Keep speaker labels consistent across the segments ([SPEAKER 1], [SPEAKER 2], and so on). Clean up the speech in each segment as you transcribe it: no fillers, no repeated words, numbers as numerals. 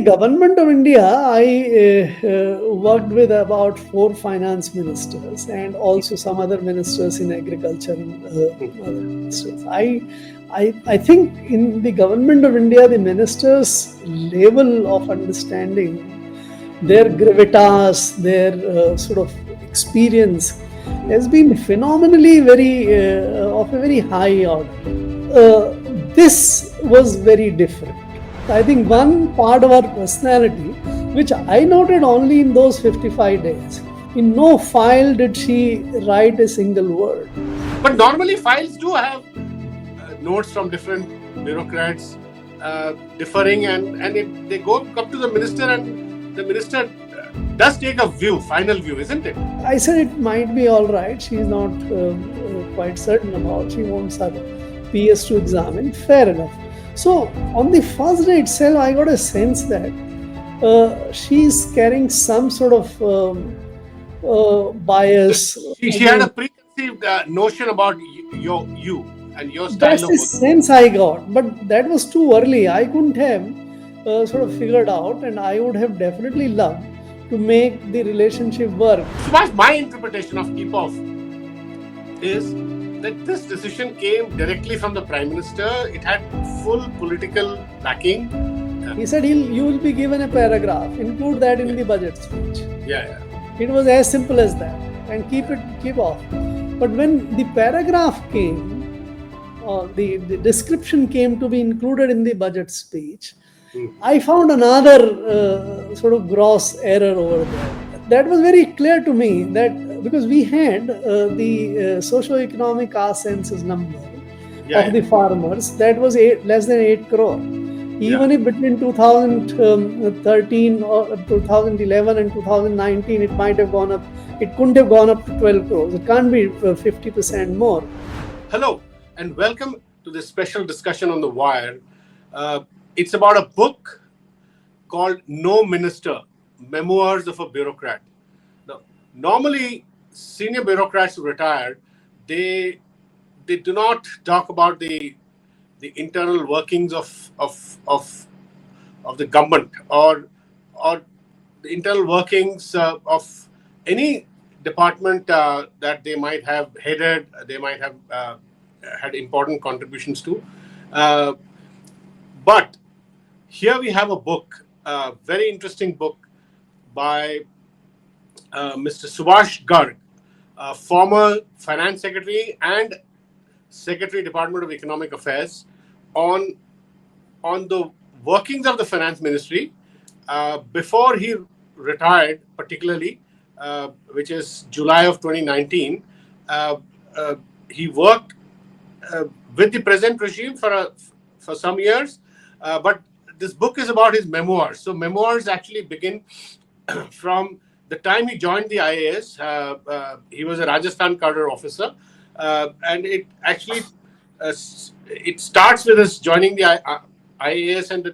[SPEAKER 1] Government of India, I worked with about 4 finance ministers and also some other ministers in agriculture and other ministers. I think in the government of India, the ministers' level of understanding, their gravitas, their sort of experience has been phenomenally of a very high order. This was very different. I think one part of our personality, which I noted only in those 55 days, in no file did she write a single word.
[SPEAKER 2] But normally files do have notes from different bureaucrats differing, and they come to the minister, and the minister does take a final view, isn't it?
[SPEAKER 1] I said it might be all right. She's not quite certain about. She wants her PS to examine. Fair enough. So on the first day itself, I got a sense that she's carrying some sort of bias.
[SPEAKER 2] She had a preconceived notion about you and your style
[SPEAKER 1] That's
[SPEAKER 2] of
[SPEAKER 1] the
[SPEAKER 2] work.
[SPEAKER 1] sense I got, but that was too early. I couldn't have sort of figured out, and I would have definitely loved to make the relationship work.
[SPEAKER 2] Subhash, my interpretation of tip-off is that this decision came directly from the Prime Minister. It had full political backing.
[SPEAKER 1] He said you will be given a paragraph, include that in the budget speech.
[SPEAKER 2] Yeah.
[SPEAKER 1] It was as simple as that, and keep off. But when the paragraph came, the description came to be included in the budget speech, I found another sort of gross error over there. That was very clear to me that because we had the socio-economic caste census number of the farmers, that was less than 8 crore. Even if between 2013 or 2011 and 2019, it might have gone up. It couldn't have gone up to 12 crores. It can't be 50% more.
[SPEAKER 2] Hello, and welcome to this special discussion on The Wire. It's about a book called No Minister, Memoirs of a Bureaucrat. Now, normally, senior bureaucrats who retire, they do not talk about the internal workings of the government or the internal workings of any department that they might have headed, they might have had important contributions to. But here we have a book, a very interesting book by Mr. Subhash Garg, former Finance Secretary and Secretary, Department of Economic Affairs, on the workings of the Finance Ministry before he retired, particularly, which is July of 2019. He worked with the present regime for some years, but this book is about his memoirs. So memoirs actually begin from the time he joined the IAS. He was a Rajasthan cadre officer, and it actually it starts with his joining the IAS and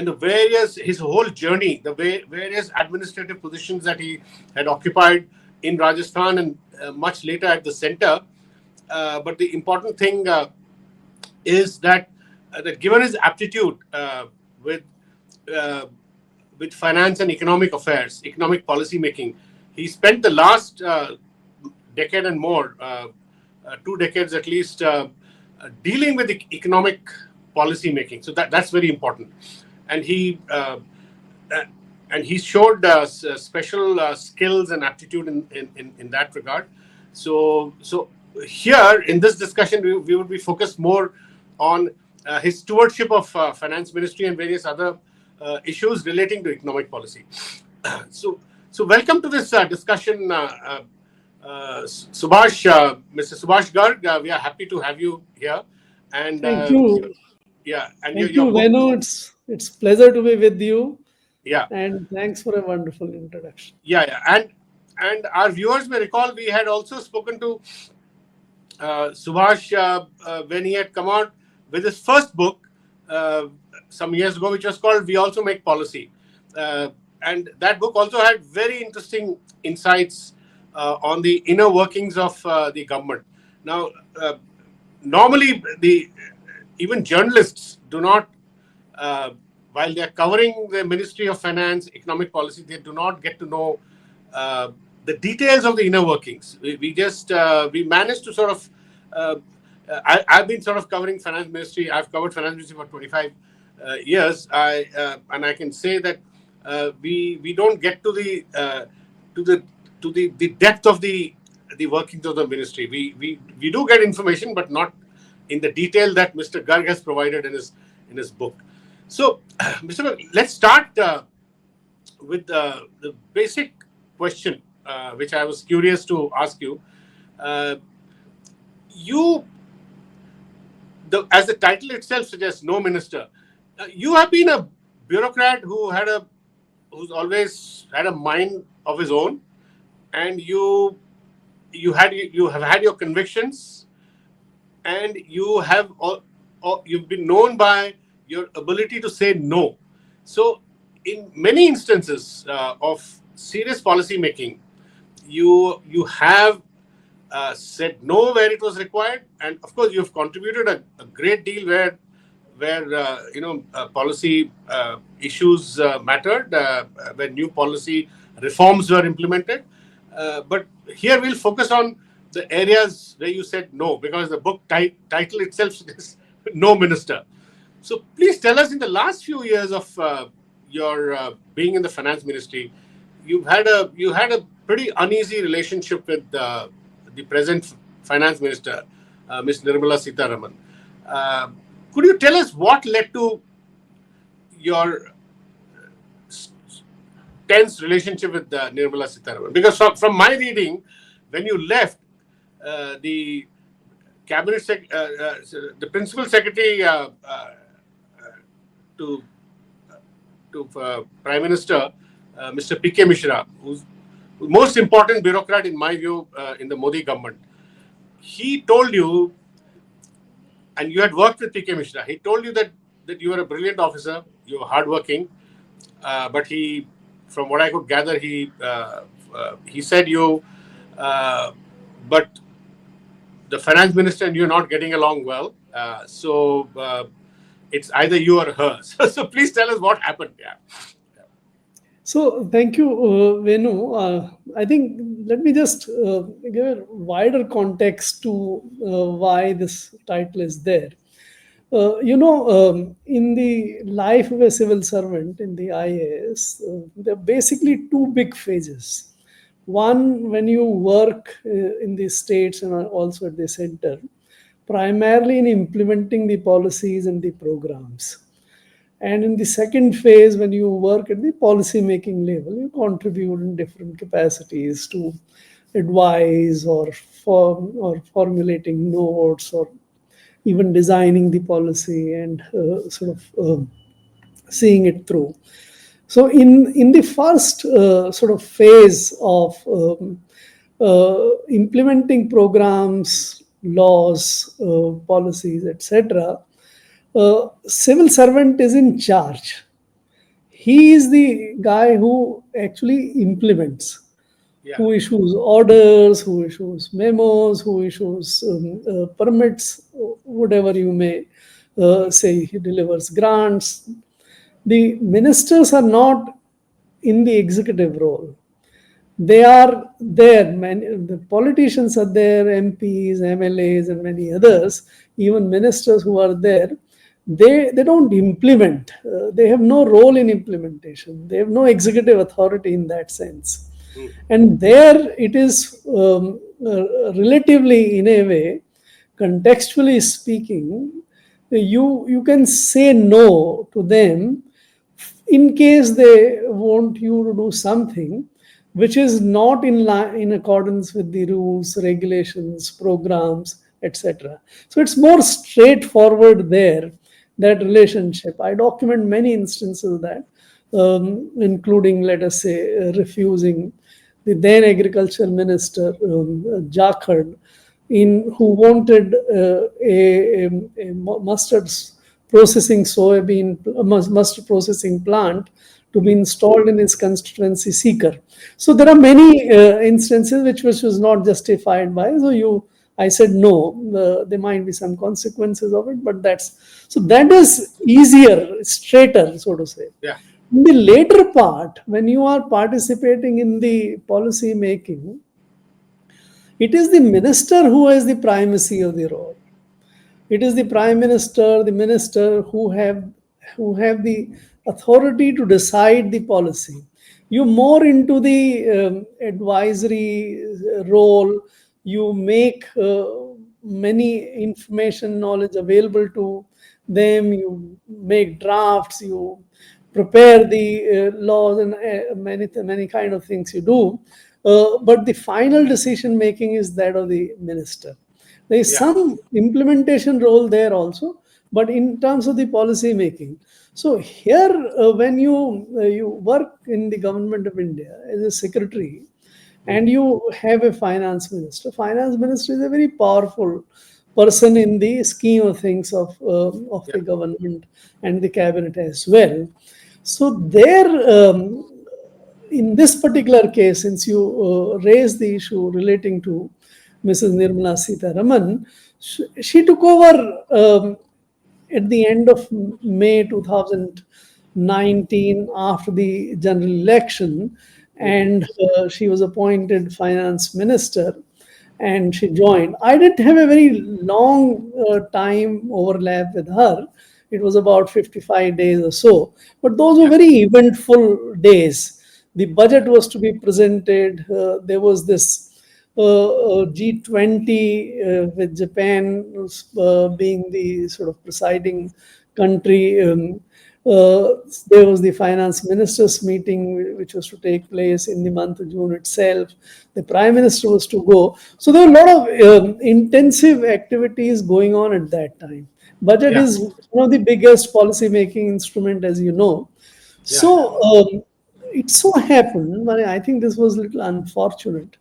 [SPEAKER 2] the various, his whole journey, the various administrative positions that he had occupied in Rajasthan and much later at the center. But the important thing is that given his aptitude with finance and economic affairs, economic policy making, he spent the last decade and more, 2 decades at least, dealing with economic policy making. So that's very important. And he showed special skills and aptitude in that regard. So here in this discussion, we would be focused more on his stewardship of finance ministry and various other issues relating to economic policy. So welcome to this discussion, Subhash, Mr. Subhash Garg. We are happy to have you here. And
[SPEAKER 1] thank you.
[SPEAKER 2] Yeah, and
[SPEAKER 1] thank you, Venu. It's pleasure to be with you.
[SPEAKER 2] Yeah,
[SPEAKER 1] and thanks for a wonderful introduction.
[SPEAKER 2] Yeah, and our viewers may recall we had also spoken to Subhash when he had come out with his first book some years ago, which was called "We Also Make Policy," and that book also had very interesting insights on the inner workings of the government. Now, normally even journalists do not while they are covering the Ministry of Finance, economic policy, they do not get to know the details of the inner workings. We managed to sort of. I've been sort of covering finance ministry. I've covered finance ministry for 25 years. And I can say that we don't get to the depth of the workings of the ministry. We do get information, but not in the detail that Mr. Garg has provided in his book. So, Mr. Garg, let's start with the basic question, which I was curious to ask you. As the title itself suggests, no minister. You have been a bureaucrat who's always had a mind of his own, and you have had your convictions, and you've been known by your ability to say no. So, in many instances of serious policy making, you have said no where it was required, and of course you have contributed a great deal where policy issues mattered, when new policy reforms were implemented. But here we'll focus on the areas where you said no, because the book title itself is No Minister. So please tell us, in the last few years of your being in the finance ministry, you had a pretty uneasy relationship with the present finance minister, Ms. Nirmala Sitharaman. Could you tell us what led to your tense relationship with Nirmala Sitharaman? Because from my reading, when you left, the cabinet the principal secretary to Prime Minister, Mr. P.K. Mishra, who's the most important bureaucrat in my view in the Modi government, he told you, and you had worked with P.K. Mishra, he told you that you were a brilliant officer, you were hardworking, but from what I could gather, he said but the finance minister and you are not getting along well, so it's either you or her. So please tell us what happened. Yeah.
[SPEAKER 1] So thank you, Venu. I think let me just give a wider context to why this title is there. In the life of a civil servant in the IAS, there are basically two big phases. One, when you work in the states and also at the center, primarily in implementing the policies and the programs. And in the second phase, when you work at the policy making level, you contribute in different capacities to advise or formulating notes or even designing the policy and seeing it through. So in the first sort of phase of implementing programs, laws, policies, etc., civil servant is in charge. He is the guy who actually implements, who issues orders, who issues memos, who issues permits, whatever you may say. He delivers grants. The ministers are not in the executive role. They are there. The politicians are there, MPs, MLAs, and many others, even ministers who are there. They don't implement. They have no role in implementation. They have no executive authority in that sense. And there it is relatively, in a way, contextually speaking, you can say no to them in case they want you to do something which is not in accordance with the rules, regulations, programs, etc. So it's more straightforward there, that relationship. I document many instances of that, including, let us say, refusing the then agriculture minister, Jakhard, who wanted a mustard processing mustard processing plant to be installed in his constituency, Sikar. So there are many instances which was not justified by. So I said no. There might be some consequences of it, but that is easier, straighter, so to say.
[SPEAKER 2] Yeah.
[SPEAKER 1] In the later part, when you are participating in the policy making, it is the minister who has the primacy of the role. It is the prime minister, the minister who have the authority to decide the policy. You more into the advisory role. You make many information knowledge available to them. You make drafts. You prepare the laws and many kind of things you do. But the final decision making is that of the minister. There is
[SPEAKER 2] Yeah.
[SPEAKER 1] some implementation role there also, but in terms of the policy making. So here, when you work in the government of India as a secretary, and you have a finance minister. Finance minister is a very powerful person in the scheme of things of
[SPEAKER 2] Yeah.
[SPEAKER 1] the government and the cabinet as well. So there, in this particular case, since you raised the issue relating to Mrs. Nirmala Sitharaman, she took over at the end of May 2019 after the general election, and she was appointed finance minister and she joined. I didn't have a very long time overlap with her. It was about 55 days or so, but those were
[SPEAKER 2] Yeah.
[SPEAKER 1] very eventful days. The budget was to be presented. There was this G20 with Japan being the sort of presiding country. There was the finance ministers meeting, which was to take place in the month of June itself. The prime minister was to go. So there were a lot of intensive activities going on at that time. Budget
[SPEAKER 2] Yeah.
[SPEAKER 1] is one of the biggest policy making instrument, as you know.
[SPEAKER 2] Yeah. Yeah.
[SPEAKER 1] So it so happened, I think this was a little unfortunate,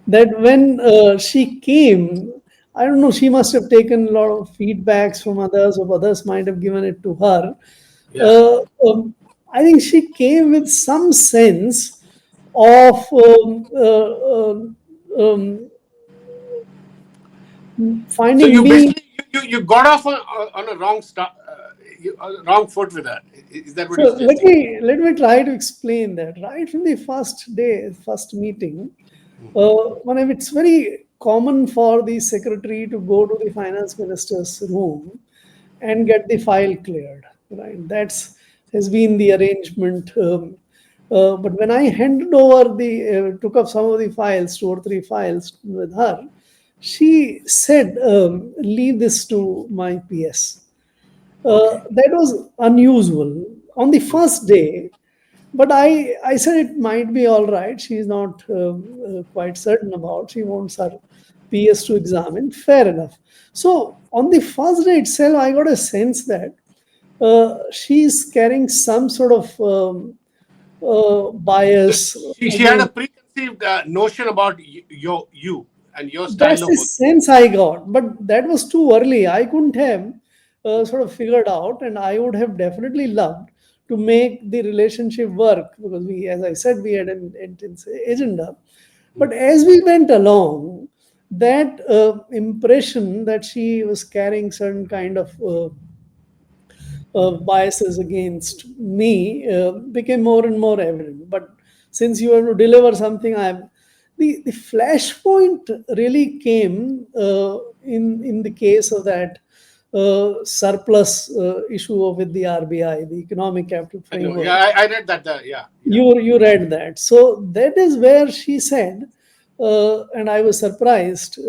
[SPEAKER 1] that when she came, I don't know, she must have taken a lot of feedbacks from others, or others might have given it to her.
[SPEAKER 2] Yeah.
[SPEAKER 1] Uh, I think she came with some sense of um,
[SPEAKER 2] So
[SPEAKER 1] finding
[SPEAKER 2] you
[SPEAKER 1] me.
[SPEAKER 2] basically you got off on a wrong start, wrong foot with that. Is that what
[SPEAKER 1] So
[SPEAKER 2] you're
[SPEAKER 1] let
[SPEAKER 2] suggesting?
[SPEAKER 1] me let me try to explain that. Right from the first day, first meeting, it's very common for the secretary to go to the finance minister's room and get the file cleared. Right, that's has been the arrangement. But when I handed over took up some of the files, 2 or 3 files with her, she said, "Leave this to my PS."
[SPEAKER 2] Okay.
[SPEAKER 1] That was unusual on the first day, but I said it might be all right. She's not quite certain about. She wants her PS to examine. Fair enough. So on the first day itself, I got a sense that she's carrying some sort of
[SPEAKER 2] So
[SPEAKER 1] bias
[SPEAKER 2] she had a
[SPEAKER 1] against.
[SPEAKER 2] preconceived notion about you and your style
[SPEAKER 1] That's the
[SPEAKER 2] of work.
[SPEAKER 1] sense I got, but that was too early. I couldn't have sort of figured out, and I would have definitely loved to make the relationship work because as I said, we had an intense agenda. But as we went along, that impression that she was carrying certain kind of biases against me became more and more evident. But since you have to deliver something, the flashpoint really came in the case of that surplus issue with the RBI, the Economic Capital
[SPEAKER 2] I know.
[SPEAKER 1] Framework.
[SPEAKER 2] Yeah, I read that. Yeah. Yeah.
[SPEAKER 1] You read that, so that is where she said, and I was surprised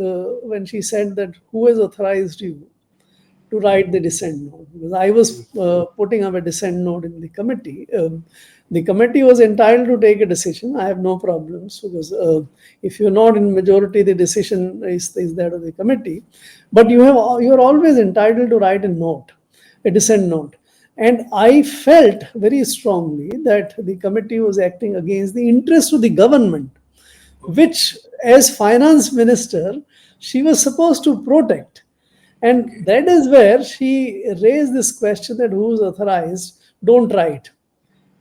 [SPEAKER 1] when she said that who has authorized you to write the dissent note, because I was putting up a dissent note in the committee. The committee was entitled to take a decision. I have no problems because if you're not in majority, the decision is that of the committee. But you're always entitled to write a note, a dissent note. And I felt very strongly that the committee was acting against the interest of the government,
[SPEAKER 2] Okay.
[SPEAKER 1] which, as finance minister, she was supposed to protect. And
[SPEAKER 2] Okay.
[SPEAKER 1] that is where she raised this question that who's authorized, don't write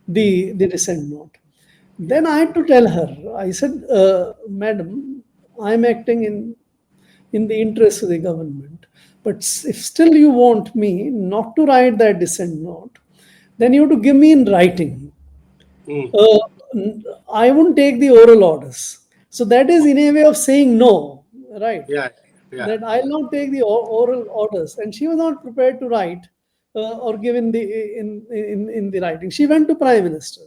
[SPEAKER 1] the dissent note.
[SPEAKER 2] Yeah.
[SPEAKER 1] Then I had to tell her, I said, Madam, I'm acting in the interest of the government. But if still you want me not to write that dissent note, then you have to give me in writing.
[SPEAKER 2] Mm.
[SPEAKER 1] Uh, I won't take the oral orders. So that is in a way of saying no, right?
[SPEAKER 2] Yeah, yeah.
[SPEAKER 1] That I'll not take the oral orders. And she was not prepared to write or give in the writing. She went to Prime Minister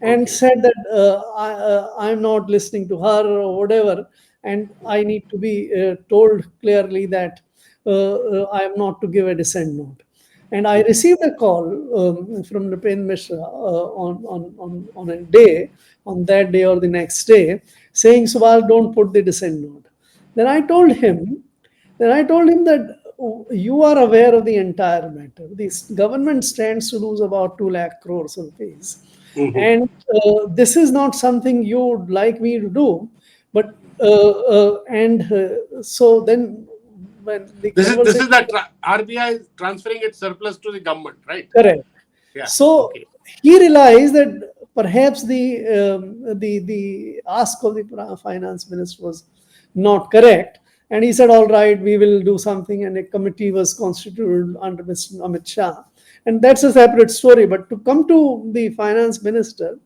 [SPEAKER 1] and
[SPEAKER 2] Okay.
[SPEAKER 1] said that I'm not listening to her or whatever, and I need to be told clearly that I am not to give a dissent note. And I received a call from Nripen Mishra on a day, on that day or the next day, saying, Subal, don't put the dissent note. Then I told him, that you are aware of the entire matter. The government stands to lose about 2 lakh crores of rupees.
[SPEAKER 2] Mhm.
[SPEAKER 1] And this is not something you would like me to do. But, so then when the
[SPEAKER 2] This
[SPEAKER 1] conversation,
[SPEAKER 2] is that RBI transferring its surplus to the government, right?
[SPEAKER 1] correct.
[SPEAKER 2] Yeah.
[SPEAKER 1] So
[SPEAKER 2] Okay.
[SPEAKER 1] he realized that perhaps the ask of the finance minister was not correct, and he said, "All right, we will do something." And a committee was constituted under Mr. Amit Shah, and that's a separate story. But to come to the finance minister,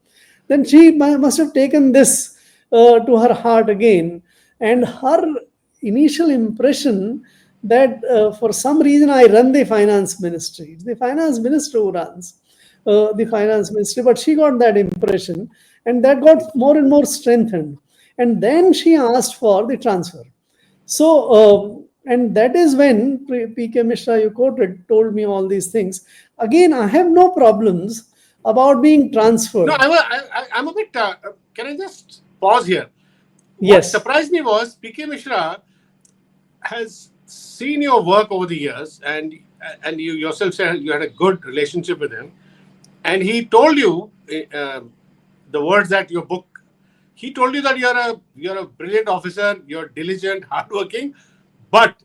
[SPEAKER 1] then she must have taken this to her heart again, and her initial impression that for some reason I run the finance ministry. It's the finance minister who runs the finance ministry, but she got that impression, and that got more and more strengthened. And then she asked for the transfer. So, and that is when PK Mishra, you quoted, told me all these things. Again, I have no problems about being
[SPEAKER 2] No,
[SPEAKER 1] transferred.
[SPEAKER 2] I'm a bit. Can I just pause here? What
[SPEAKER 1] Yes,
[SPEAKER 2] surprised me was PK Mishra has seen your work over the years, and you yourself said you had a good relationship with him, and he told you the words that your book. He told you that you're a brilliant officer, you're diligent, hardworking, but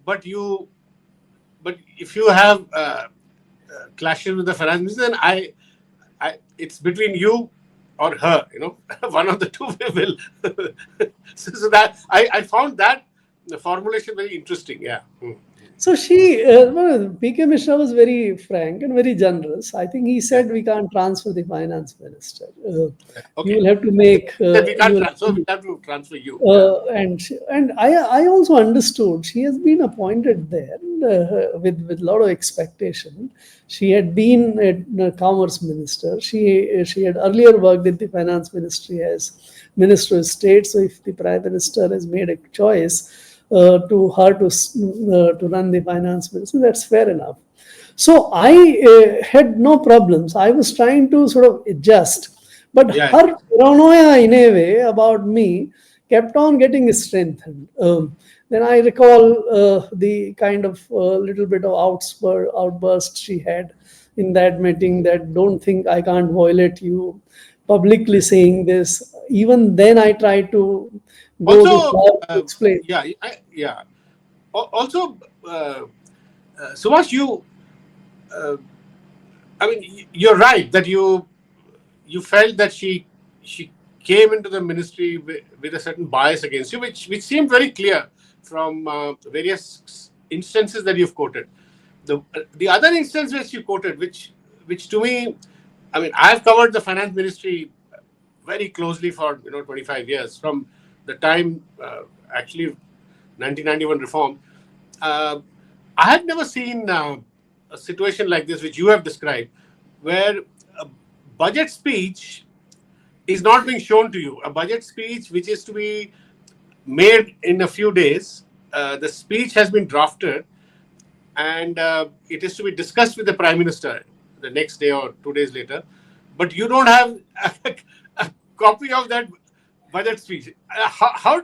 [SPEAKER 2] but you but if you have clashes with the finance minister, then it's between you or her. One of the two will. So that I found that the formulation very interesting. Yeah. Mm.
[SPEAKER 1] so PK Mishra was very frank and very generous. I think he
[SPEAKER 2] Yeah.
[SPEAKER 1] said we can't transfer the finance minister. You
[SPEAKER 2] Okay.
[SPEAKER 1] will have to make,
[SPEAKER 2] That we
[SPEAKER 1] you
[SPEAKER 2] can't
[SPEAKER 1] will
[SPEAKER 2] transfer.
[SPEAKER 1] have
[SPEAKER 2] So we
[SPEAKER 1] to
[SPEAKER 2] have to transfer you. Yeah.
[SPEAKER 1] and I also understood she has been appointed there with a lot of expectation. She had been a commerce minister. She had earlier worked in the finance ministry as minister of state. So if the prime minister has made a choice to her to run the finance ministry, that's fair enough. So I had no problems. I was trying to sort of adjust, but
[SPEAKER 2] Yeah.
[SPEAKER 1] her paranoia in a way about me kept on getting strengthened. Then I recall the kind of little bit of outburst she had in that meeting, that don't think I can't violate you, publicly saying this. Even then, I tried to go to
[SPEAKER 2] Also,
[SPEAKER 1] her to explain.
[SPEAKER 2] yeah, yeah. Also, Subhash, uh, I mean, you're right that you felt that she came into the ministry with a certain bias against you, which seemed very clear from various instances that you've quoted. The other instance which you quoted, which to me, I mean, I've covered the finance ministry very closely for 25 years from the time actually 1991 reform. Uh, I have never seen a situation like this which you have described, where a budget speech is not being shown to you. A budget speech which is to be made in a few days. The speech has been drafted, and it is to be discussed with the prime minister the next day or 2 days later. But you don't have a copy of that budget speech. How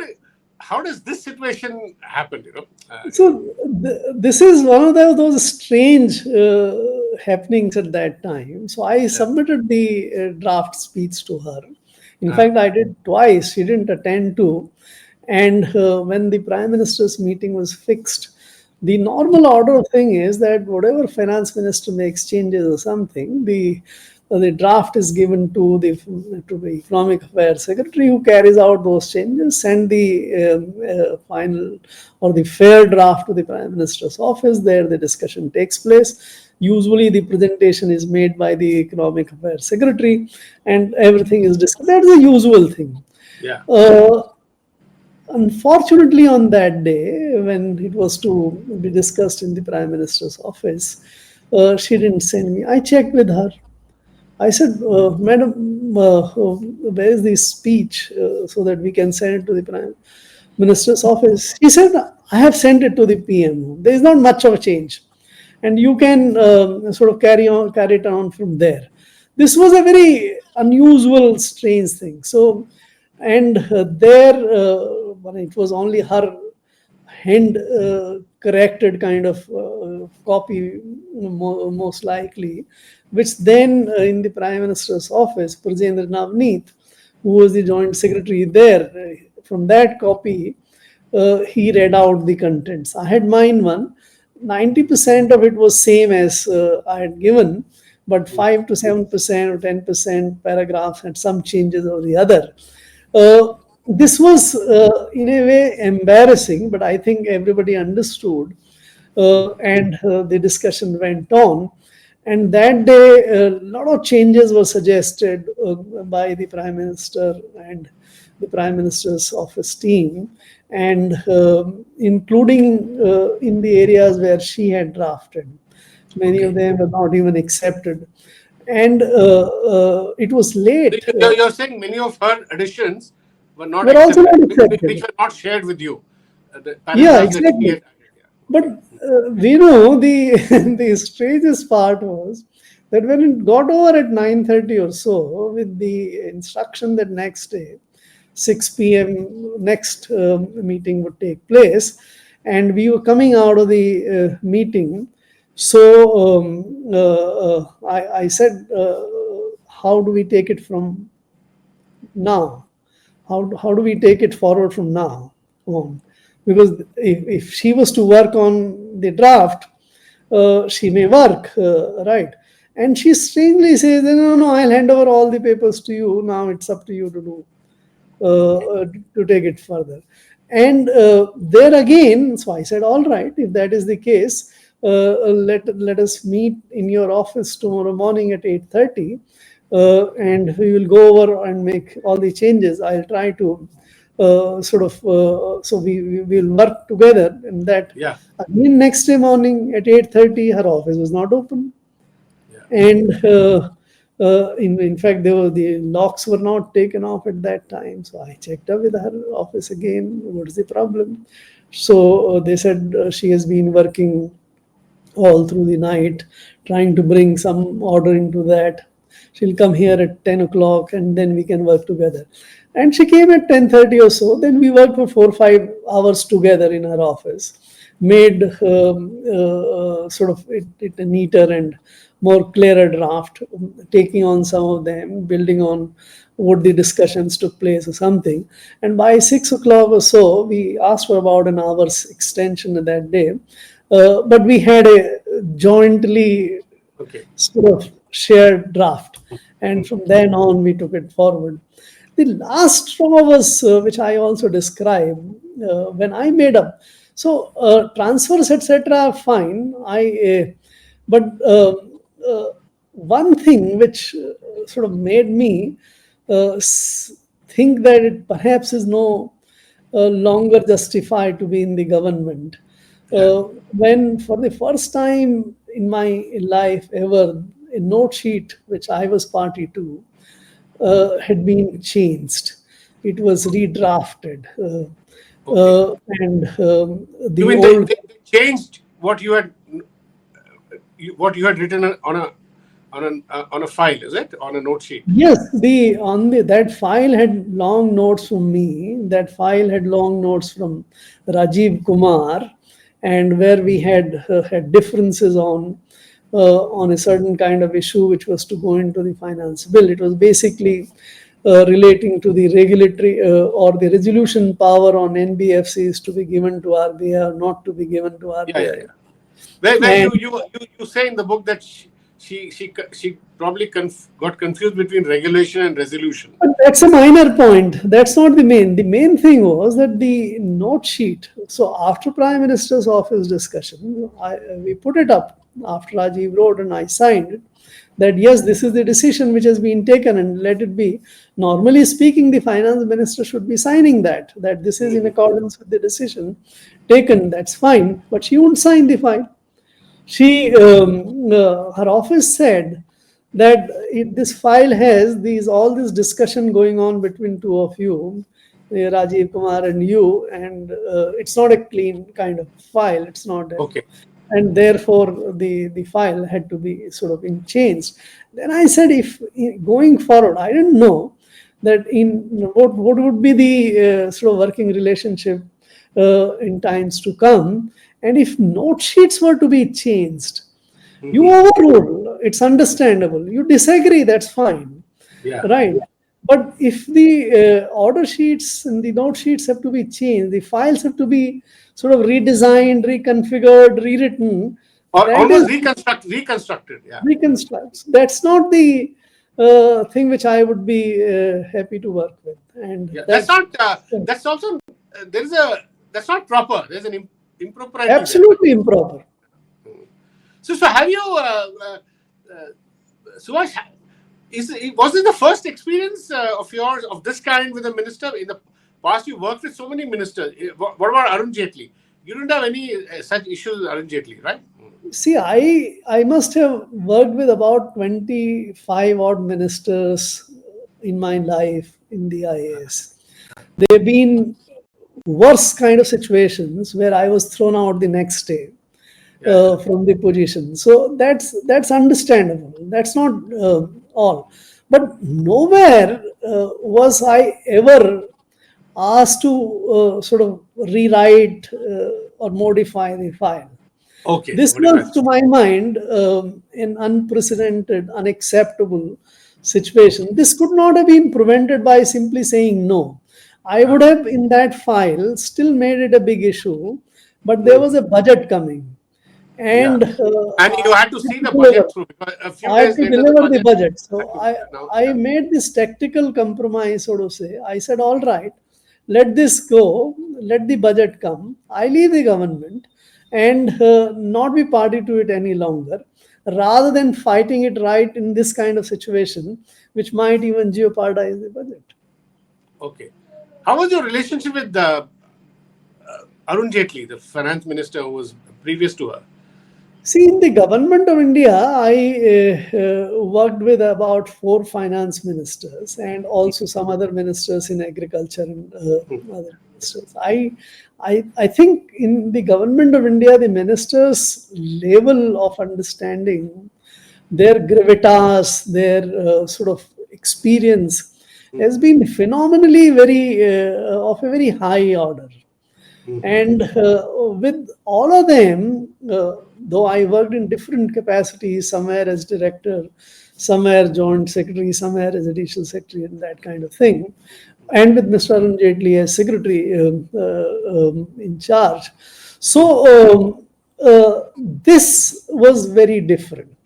[SPEAKER 2] does this situation happen?
[SPEAKER 1] So this is one of those strange happenings at that time. So I
[SPEAKER 2] Yeah.
[SPEAKER 1] submitted the draft speech to her. In
[SPEAKER 2] Uh,
[SPEAKER 1] fact, I did twice. She didn't attend to. And when the prime minister's meeting was fixed, the normal order of thing is that whatever finance minister makes changes or something, the draft is given to the Economic Affairs Secretary, who carries out those changes, and the final or the fair draft to the Prime Minister's office. There, the discussion takes place. Usually, the presentation is made by the Economic Affairs Secretary, and everything is discussed. That's the usual thing.
[SPEAKER 2] Yeah.
[SPEAKER 1] Unfortunately, on that day, when it was to be discussed in the Prime Minister's office, she didn't send me. I checked with her. I said, Madam, where is the speech so that we can send it to the Prime Minister's office? She said, I have sent it to the PM. There is not much of a change, and you can sort of carry it on from there. This was a very unusual, strange thing. So, and when it was only her hand corrected kind of copy, most likely, which then in the Prime Minister's office, Prajendra Navneet, who was the Joint Secretary there, from that copy, he read out the contents. I had mine one. 90% of it was same as I had given, but 5 to 7% or 10% paragraphs had some changes or the other. This was in a way embarrassing, but I think everybody understood, and the discussion went on. And that day, a lot of changes were suggested by the Prime Minister and the Prime Minister's office team, and including in the areas where she had drafted. Many of them were not even accepted. And it was late.
[SPEAKER 2] You're saying many of her additions were not
[SPEAKER 1] Were also
[SPEAKER 2] accepted,
[SPEAKER 1] not accepted.
[SPEAKER 2] which were not shared with you.
[SPEAKER 1] Yeah, exactly. But we know the the strangest part was that when it got over at 9:30 or so, with the instruction that next day, 6 p.m. next meeting would take place, and we were coming out of the meeting. So I said, how do we take it from now? How do we take it forward from now on? Because if she was to work on the draft, she may work, right? And she strangely says, no, I'll hand over all the papers to you. Now it's up to you to do, to take it further. And there again, so I said, all right, if that is the case, let us meet in your office tomorrow morning at 8:30, and we will go over and make all the changes. I'll try to so we will work together. And that again, next day morning at 8:30, her office was not open, and in fact, the locks were not taken off at that time. So I checked up with her office again. What's the problem? So they said she has been working all through the night, trying to bring some order into that. She'll come here at 10 o'clock, and then we can work together. And she came at 10:30 or so. Then we worked for 4 or 5 hours together in her office, made sort of it a neater and more clearer draft, taking on some of them, building on what the discussions took place or something. And by 6 o'clock or so, we asked for about an hour's extension that day. But we had a jointly sort of shared draft. And from then on, we took it forward. The last straw was, which I also described, when I made up. So transfers, etc., fine. But one thing which sort of made me think that it perhaps is no longer justified to be in the government. When for the first time in my life ever, a note sheet which I was party to had been changed. It was redrafted. And
[SPEAKER 2] they changed what you had written on a file, is it? On a note sheet?
[SPEAKER 1] Yes, that file had long notes from me. That file had long notes from Rajiv Kumar, and where we had differences on a certain kind of issue which was to go into the finance bill. It was basically relating to the regulatory or the resolution power on NBFCs to be given to RBI or not to be given to RBI.
[SPEAKER 2] Where you say in the book that she probably got confused between regulation and resolution.
[SPEAKER 1] But that's a minor point. That's not the main. The main thing was that the note sheet. So after Prime Minister's office discussion, we put it up after Rajiv wrote and I signed it. That yes, this is the decision which has been taken and let it be. Normally speaking, the finance minister should be signing that this is in accordance with the decision taken. That's fine, but she won't sign the file. Her office said that this file has all this discussion going on between two of you, Rajiv Kumar and you, and it's not a clean kind of file. It's not.
[SPEAKER 2] Okay.
[SPEAKER 1] And therefore, the file had to be sort of changed. Then I said, if going forward, I didn't know that what would be the sort of working relationship in times to come. And if note sheets were to be changed, you overrule, it's understandable. You disagree, that's fine.
[SPEAKER 2] Yeah.
[SPEAKER 1] Right. But if the order sheets and the note sheets have to be changed, the files have to be sort of redesigned, reconfigured, rewritten.
[SPEAKER 2] Or almost reconstructed. Yeah.
[SPEAKER 1] Reconstructs. That's not the thing which I would be happy to work with. And
[SPEAKER 2] yeah, that's not. That's also. That's not proper. There's an impropriety.
[SPEAKER 1] Absolutely improper.
[SPEAKER 2] So have you, Subhash? Was it the first experience of yours of this kind with a minister? In the past, you worked with so many ministers. What about Arun Jaitley? You didn't have any such issues with Arun Jaitley, right?
[SPEAKER 1] See, I must have worked with about 25 odd ministers in my life in the IAS. There have been worse kind of situations where I was thrown out the next day from the position. So that's understandable. That's not all. But nowhere was I ever asked to sort of rewrite or modify the file.
[SPEAKER 2] Okay.
[SPEAKER 1] This was, to my mind, an unprecedented, unacceptable situation. This could not have been prevented by simply saying no. I would have, in that file, still made it a big issue, but there was a budget coming. And
[SPEAKER 2] you had to see the budget through. A few
[SPEAKER 1] I
[SPEAKER 2] days
[SPEAKER 1] had to
[SPEAKER 2] later,
[SPEAKER 1] deliver the budget. So I made this tactical compromise, so to say. I said, all right, let this go, let the budget come. I leave the government and not be party to it any longer, rather than fighting it right in this kind of situation, which might even jeopardize the budget.
[SPEAKER 2] Okay. How was your relationship with Arun Jaitley, the finance minister who was previous to her?
[SPEAKER 1] See, in the government of India, I worked with about 4 finance ministers and also some other ministers in agriculture and other ministers. I think in the government of India, the ministers' level of understanding, their gravitas, their sort of experience has been phenomenally of a very high order. And with all of them, though I worked in different capacities, somewhere as director, somewhere joint secretary, somewhere as additional secretary, and that kind of thing, and with Mr. Arun Jaitley as secretary in charge. So this was very different.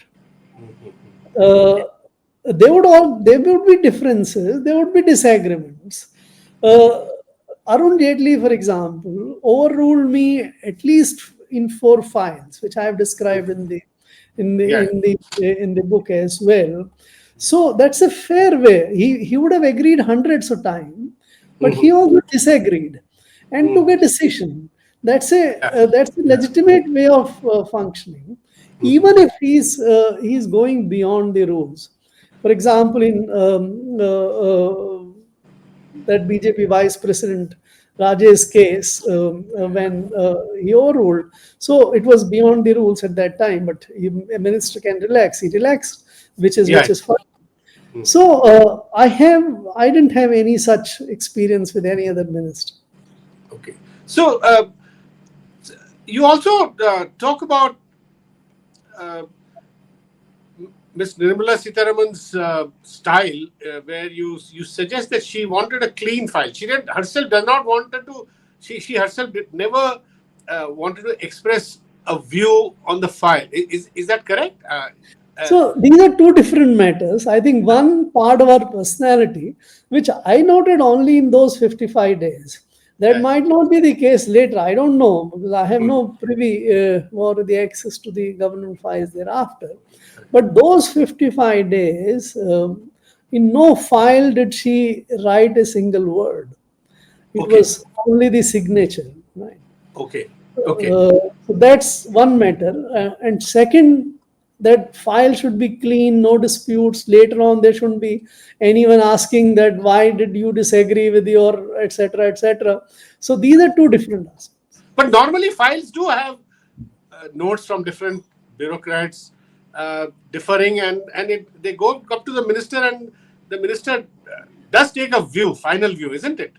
[SPEAKER 1] There would be differences, there would be disagreements. Arun Jaitley, for example, overruled me at least in 4 files, which I have described in the book as well. So that's a fair way. He would have agreed hundreds of times, but he also disagreed and took a decision. That's a legitimate way of functioning, even if he's going beyond the rules. For example, in that BJP Vice President Rajesh case, when he overruled, so it was beyond the rules at that time. But a minister can relax. He relaxed, which is fine. So I didn't have any such experience with any other minister.
[SPEAKER 2] Okay. So you also talk about Ms. Nirmala Sitharaman's style, where you suggest that she wanted a clean file. She herself never wanted to express a view on the file. Is that correct?
[SPEAKER 1] So these are two different matters. I think one part of our personality, which I noted only in those 55 days, that might not be the case later. I don't know because I have no privy or the access to the government files thereafter. But those 55 days, in no file did she write a single word. It
[SPEAKER 2] Okay.
[SPEAKER 1] was only the signature, right?
[SPEAKER 2] Okay. Okay.
[SPEAKER 1] So that's one matter. And second, that file should be clean, no disputes. Later on, there shouldn't be anyone asking that why did you disagree with your etc. etc. So these are two different aspects.
[SPEAKER 2] But normally files do have notes from different bureaucrats differing, and they go up to the minister, and the minister does take a view, final view, isn't it?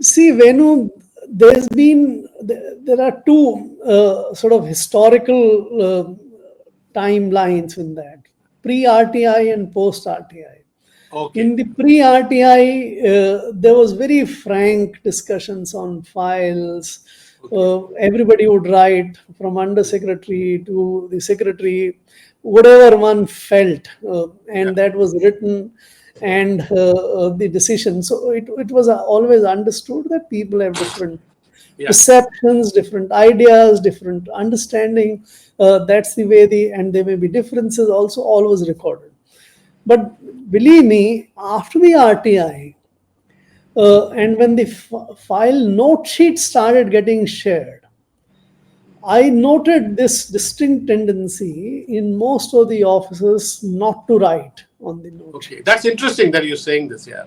[SPEAKER 1] See, Venu, there are two sort of historical timelines in that, pre-RTI and post-RTI.
[SPEAKER 2] Okay.
[SPEAKER 1] In the pre-RTI, there was very frank discussions on files. Everybody would write from undersecretary to the secretary, whatever one felt, and that was written, and the decision. So it was always understood that people have different perceptions, different ideas, different understanding. That's the way and there may be differences also always recorded. But believe me, after the RTI, and when the file note sheet started getting shared, I noted this distinct tendency in most of the offices not to write on the note.
[SPEAKER 2] Okay, that's interesting that you're saying this, yeah.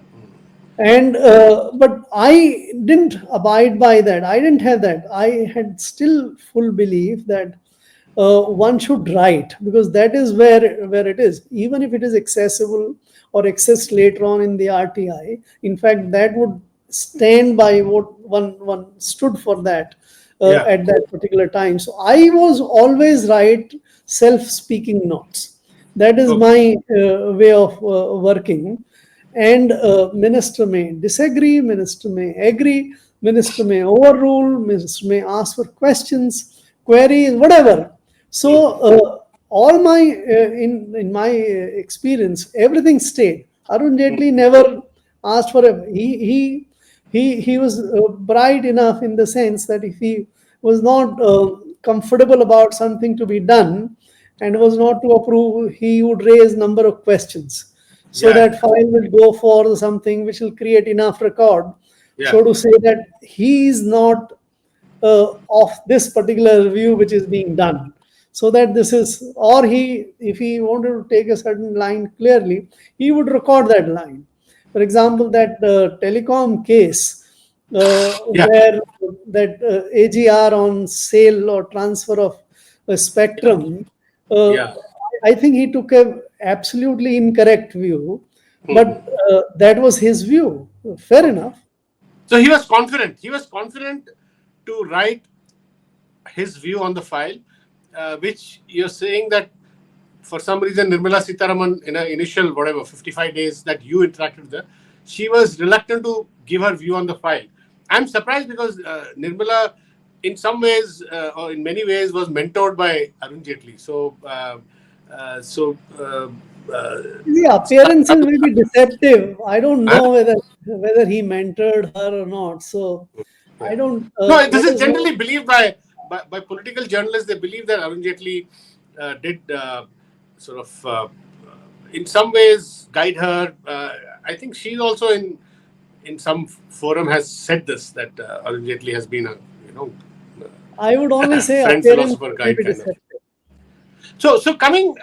[SPEAKER 1] And but I didn't abide by that. I didn't have that. I had still full belief that one should write, because that is where it is. Even if it is accessible or accessed later on in the RTI, in fact, that would stand by what one stood for that at that particular time. So I was always write self-speaking notes. That is my way of working. And minister may disagree, minister may agree, minister may overrule, minister may ask for questions, queries, whatever. So all my in my experience, everything stayed. Arun Jaitley never asked for a. He was bright enough in the sense that if he was not comfortable about something to be done and was not to approve, he would raise number of questions. So that file will go for something which will create enough record. So to say that he is not of this particular view which is being done. So that this is, or if he wanted to take a certain line clearly, he would record that line. For example, that telecom case where that AGR on sale or transfer of spectrum, I think he took a absolutely incorrect view, but that was his view. Fair enough.
[SPEAKER 2] So he was confident. He was confident to write his view on the file, which you're saying that for some reason Nirmala Sitharaman, in her initial 55 days that you interacted with her, she was reluctant to give her view on the file. I'm surprised because Nirmala, in some ways or in many ways, was mentored by Arun Jaitley. So
[SPEAKER 1] the appearances will be deceptive. I don't know whether he mentored her or not. So I don't.
[SPEAKER 2] No, this is generally believed by political journalists. They believe that Arun Jaitley did sort of in some ways guide her. I think she also in some forum has said this, that Arun Jaitley has been a
[SPEAKER 1] I would only say
[SPEAKER 2] friend, philosopher, guide kind of. So coming.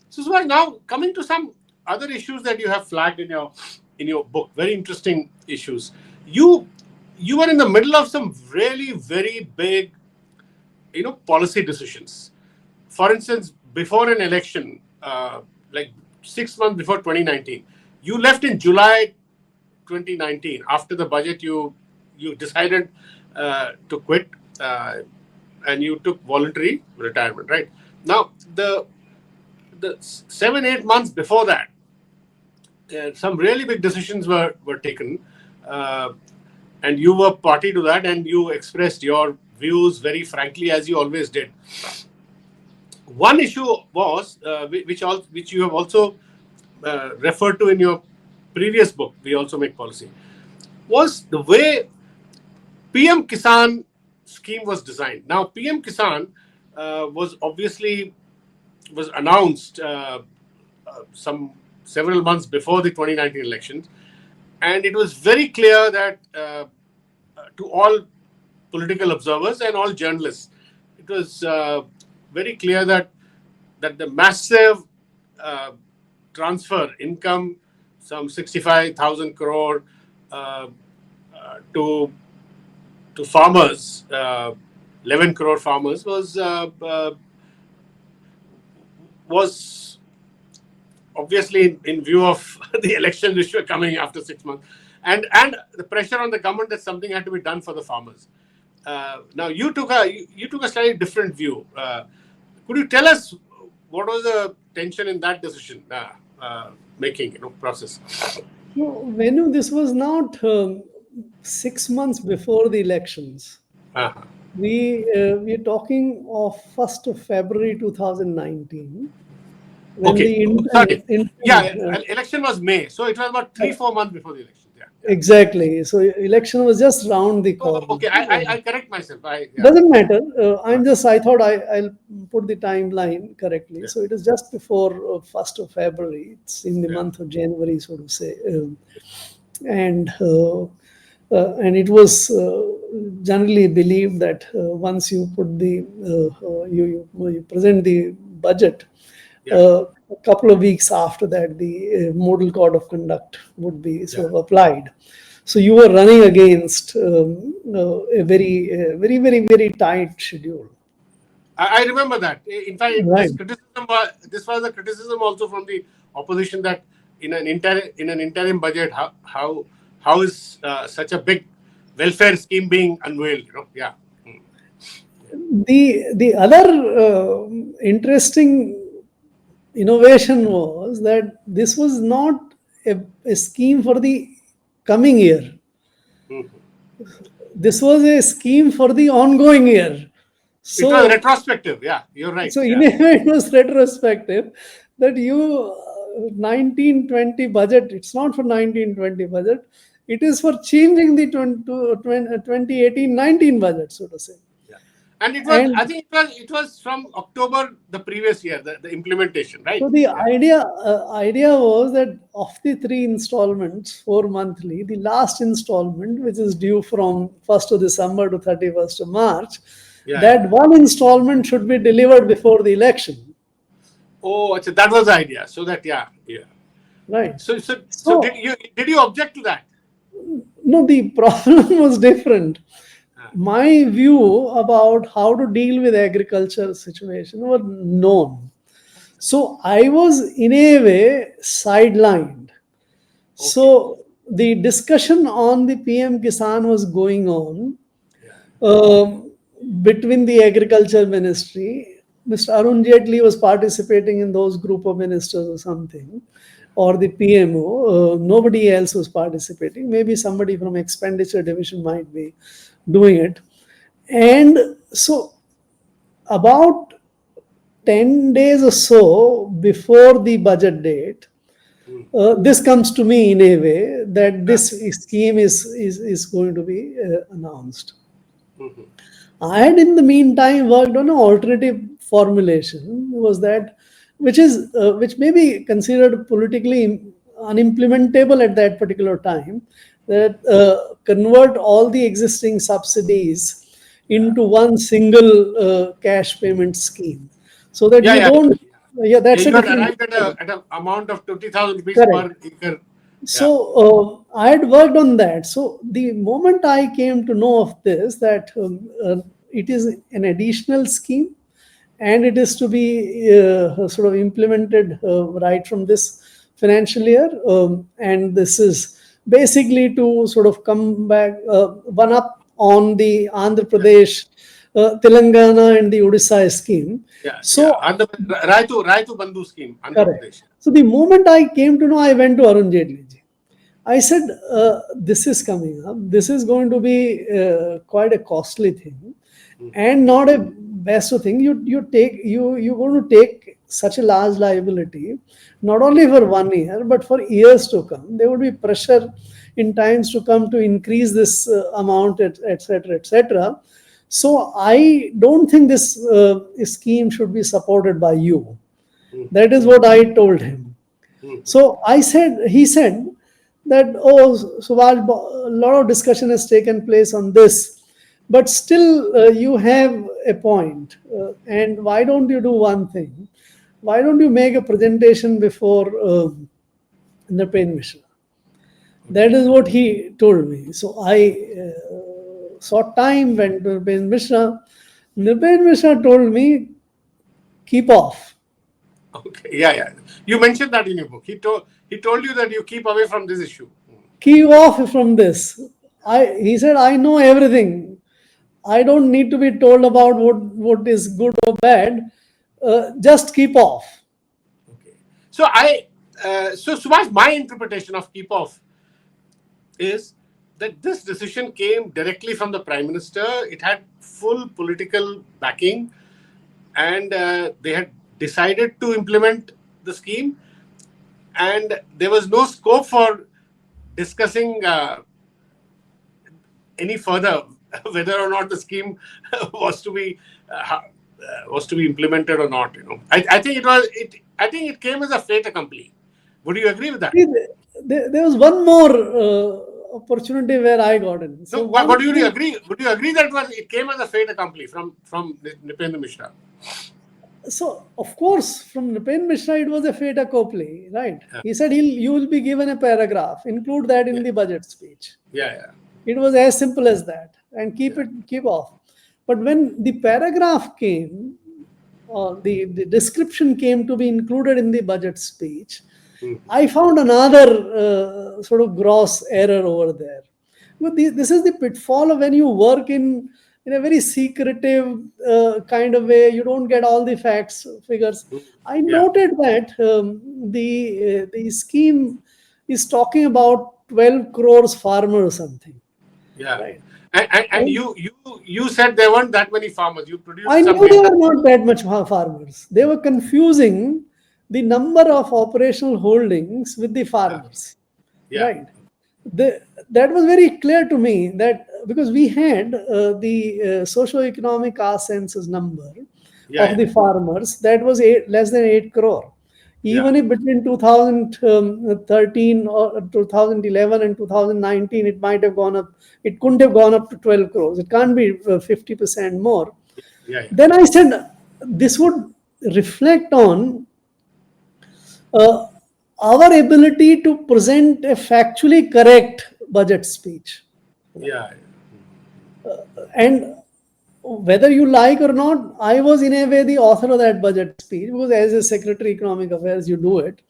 [SPEAKER 2] So Subhash, now coming to some other issues that you have flagged in your book, very interesting issues. You were in the middle of some really very big, policy decisions. For instance, before an election, like 6 months before 2019, you left in July 2019. After the budget, you decided to quit, and you took voluntary retirement. Right now, the 7-8 months before that, some really big decisions were taken, and you were party to that, and you expressed your views very frankly, as you always did. one issue was, which you have also referred to in your previous book, We Also Make Policy, was the way PM Kisan scheme was designed. Now, PM Kisan was obviously was announced some several months before the 2019 elections, and it was very clear that to all political observers and all journalists, it was very clear that the massive transfer income, some 65,000 crore to farmers, 11 crore farmers, was obviously in view of the elections which were coming after 6 months, and the pressure on the government that something had to be done for the farmers. Now you took a slightly different view. Could you tell us what was the tension in that decision making process?
[SPEAKER 1] No, Venu, this was not 6 months before the elections.
[SPEAKER 2] Uh-huh.
[SPEAKER 1] We're talking of 1st of February 2019. When
[SPEAKER 2] Okay.
[SPEAKER 1] the
[SPEAKER 2] election was May, so it was about 3-4 months before the election. Yeah.
[SPEAKER 1] Exactly. So election was just round the corner.
[SPEAKER 2] Okay, I correct myself.
[SPEAKER 1] Doesn't matter. I thought I'll put the timeline correctly.
[SPEAKER 2] Yeah.
[SPEAKER 1] So it is just before 1st of February. It's in the month of January, so to say. And it was generally believed that once you put you present the budget, a couple of weeks after that, the model code of conduct would be sort of applied. So you were running against a very tight schedule.
[SPEAKER 2] I remember that. In fact,
[SPEAKER 1] Right.
[SPEAKER 2] this was a criticism also from the opposition that in an interim budget, how is such a big welfare scheme being unveiled? Yeah.
[SPEAKER 1] The other interesting innovation was that this was not a scheme for the coming year. This was a scheme for the ongoing year. So
[SPEAKER 2] it was retrospective. Yeah, you're right.
[SPEAKER 1] So in a way, it was retrospective that 1920 budget. It's not for 1920 budget. It is for changing the 2018-19 budget, so to say.
[SPEAKER 2] And it was, I think it was from October the previous year, the implementation, right?
[SPEAKER 1] So the idea was that of the 3 installments, 4 monthly, the last installment, which is due from 1st of December to 31st of March, that one installment should be delivered before the election.
[SPEAKER 2] Oh, that was the idea. So that,
[SPEAKER 1] Right.
[SPEAKER 2] So did you object to that?
[SPEAKER 1] No, the problem was different. My view about how to deal with agriculture situation were known. So I was in a way sidelined. Okay. So the discussion on the PM Kisan was going on between the agriculture ministry. Mr. Arun Jaitley was participating in those group of ministers or something, or the PMO. Nobody else was participating. Maybe somebody from expenditure division might be doing it. And so about 10 days or so before the budget date, this comes to me in a way that this scheme is going to be announced. I had in the meantime worked on an alternative formulation, which may be considered politically unimplementable at that particular time, that convert all the existing subsidies into one single cash payment scheme, so that you don't. That's
[SPEAKER 2] you arrived at an amount of 20,000 rupees per acre.
[SPEAKER 1] So I had worked on that. So the moment I came to know of this, that it is an additional scheme, and it is to be sort of implemented right from this financial year, and this is basically to sort of come back one up on the Andhra Pradesh, Telangana and the Odisha scheme.
[SPEAKER 2] Raitu Bandhu scheme, Andhra Pradesh.
[SPEAKER 1] So the moment I came to know, I went to Arun Jaitley ji. I said, this is coming up. This is going to be quite a costly thing, and not a best to think you're going to take such a large liability, not only for 1 year but for years to come. There would be pressure in times to come to increase this amount, etc., etc. So I don't think this scheme should be supported by you. That is what I told him. So he said that, oh, Subhash, a lot of discussion has taken place on this, but still you have a point. And why don't you do one thing? Why don't you make a presentation before Nripen Mishra? That is what he told me. So I sought time, went to Nripen Mishra. Nripen Mishra told me, keep off.
[SPEAKER 2] Okay. Yeah. You mentioned that in your book. He told you that you keep away from this issue.
[SPEAKER 1] Keep off from this. He said, I know everything. I don't need to be told about what is good or bad. Just keep off.
[SPEAKER 2] Okay. So so Subhash, my interpretation of keep off is that this decision came directly from the Prime Minister. It had full political backing, and they had decided to implement the scheme, and there was no scope for discussing any further whether or not the scheme was to be implemented or not. I think it came as a fait accompli. Would you agree with that?
[SPEAKER 1] There was one more opportunity where I got in.
[SPEAKER 2] So, what do you agree? Would you agree that it came as a fait accompli from Nripen Mishra?
[SPEAKER 1] So, of course, from Nripen Mishra, it was a fait accompli, right? Yeah. He said you will be given a paragraph, include that in the budget speech.
[SPEAKER 2] Yeah.
[SPEAKER 1] It was as simple as that, and keep off. But when the paragraph came, the description came to be included in the budget speech, I found another sort of gross error over there. But this is the pitfall of when you work in a very secretive kind of way. You don't get all the facts, figures. I noted that the scheme is talking about 12 crores farmers or something.
[SPEAKER 2] Yeah. Right. And you said there weren't that many farmers. You produced.
[SPEAKER 1] I knew there were not that much farmers. They were confusing the number of operational holdings with the farmers. Yeah. Right. That was very clear to me, that because we had the socio-economic census number of the farmers, that was less than 8 crore. Even if between 2013 or 2011 and 2019, it might have gone up. It couldn't have gone up to 12 crores. It can't be 50% more. Then I said, this would reflect on our ability to present a factually correct budget speech. And whether you like or not, I was in a way the author of that budget speech, because as a Secretary Economic Affairs, you do it.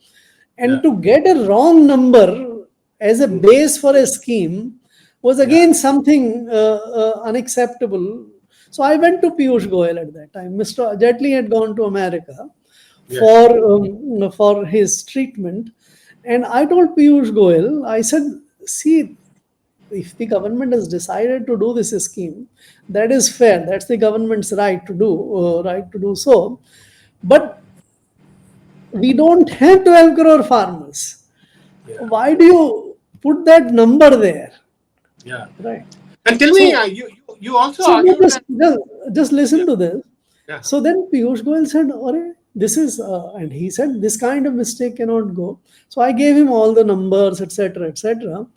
[SPEAKER 1] And to get a wrong number as a base for a scheme was again something unacceptable. So I went to Piyush Goyal at that time. Mr. Jaitley had gone to America for his treatment. And I told Piyush Goyal, I said, see, if the government has decided to do this scheme, that is fair. That's the government's right to do so. But we don't have 12 crore farmers. Why do you put that number there?
[SPEAKER 2] Yeah.
[SPEAKER 1] Right.
[SPEAKER 2] And tell me, you also argued
[SPEAKER 1] just listen to this. Yeah. So then Piyush Goyal said, this is, and he said, this kind of mistake cannot go. So I gave him all the numbers, etc., etc.